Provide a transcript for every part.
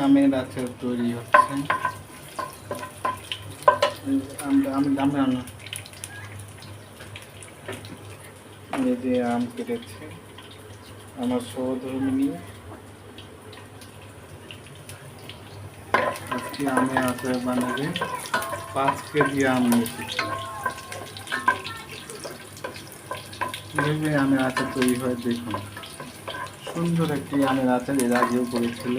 আমের আচার তৈরি হচ্ছে। এই যে আম কেটেছে আমার সহধর্মিনী, আজকে আমের আচার বানাবে। 5 কেজি আম নিয়েছি। কিভাবে আমের আচার তৈরি হয় দেখুন। সুন্দর একটি আমের আচার এর আগেও করেছিল।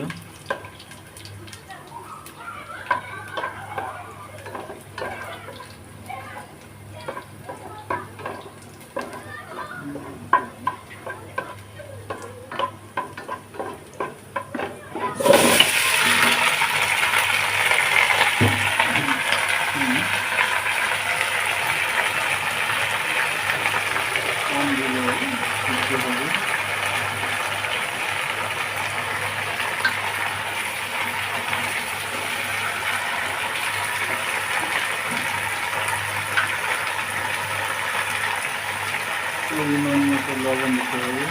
পরিমাণ মতো লবণ দিতে হবে।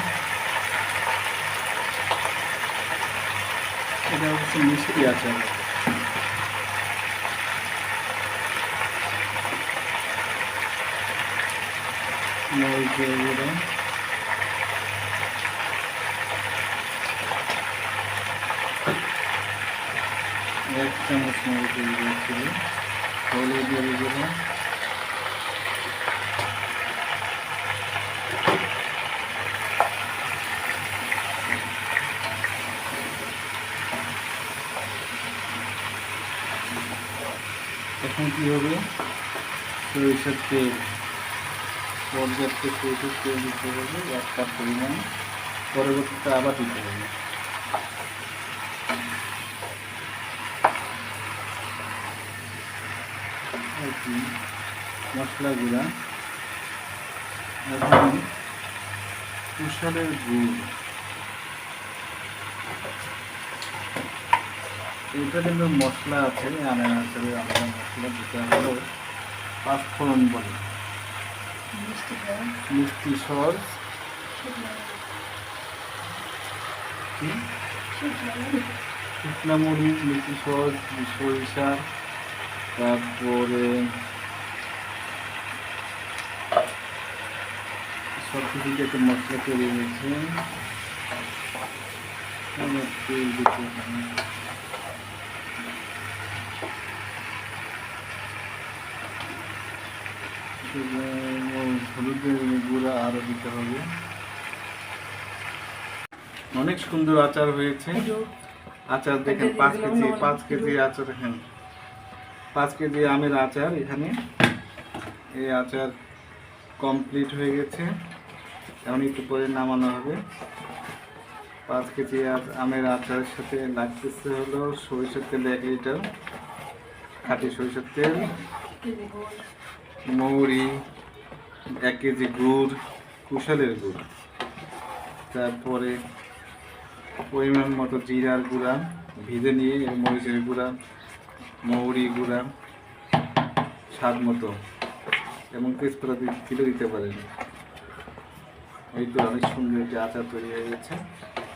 এটা হচ্ছে মিষ্টি আচার। মরিচের গুঁড়া, এক চামচ মরিচের গুঁড়া ছিল, হলুদের গুঁড়া, এখন কি হবে, সরিষার তেল, পর্যাপ্ত সরিষার তেল দিতে হবে 1 কাপ পরিমাণ, পরবর্তীতে আবার দিতে হবে। মশলা গুঁড়া, এখন কুশলের গুড়, এটা কিন্তু মশলা আছে আমের আচারে, আলাদা মশলা যেটা হলো পাঁচফোড়ন বলে, মিষ্টি সস, শুকনা মরিচ, মিষ্টি সস, সরিষা, তারপরে সব কিছু একটা মশলা তৈরি হয়েছে। তেল দিতে হবে, হলুদের গুঁড়া আরও দিতে হবে। অনেক সুন্দর আচার হয়েছে। আচার দেখেন 5 কেজি আচার, হ্যাঁ 5 কেজি আমের আচার। এখানে এই আচার কমপ্লিট হয়ে গেছে, এখন একটু পরে নামানো হবে। 5 কেজি আমের আচারের সাথে লাগতেছে হলো সরিষার তেল 1 লিটার, খাঁটি সরিষার তেল, মৌরি 1 কেজি, গুড়, কুশলের গুড়, তারপরে পরিমাণ মতো জিরার গুঁড়া ভিজে নিয়ে, মরিচের গুঁড়া, মৌরি গুঁড়া স্বাদ মতো, এবং তেজপাতা দিলে দিতে পারেন। এই তো অনেক সুন্দর একটি আচার তৈরি হয়ে গেছে।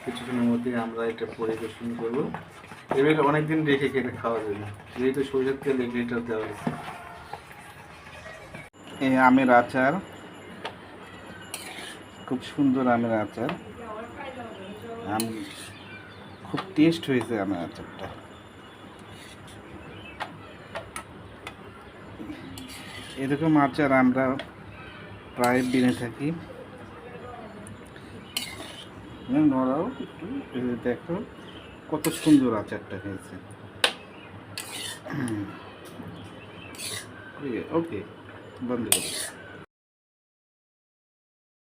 কিছুক্ষণের মধ্যে আমরা এটা পরিবেশন করব। এবার অনেকদিন রেখে খেতে খাওয়া যাবে, যেহেতু সরিষার তেল 1 লিটার দেওয়া হয়েছে। এই আমের আচার, খুব সুন্দর আমের আচার, খুব টেস্ট হয়েছে আমের আচারটা। এরকম আচার আমরা প্রায় কিনে থাকি। নড়াও একটু, দেখো কত সুন্দর আচারটা হয়েছে। ওকে, বন্ধ করো।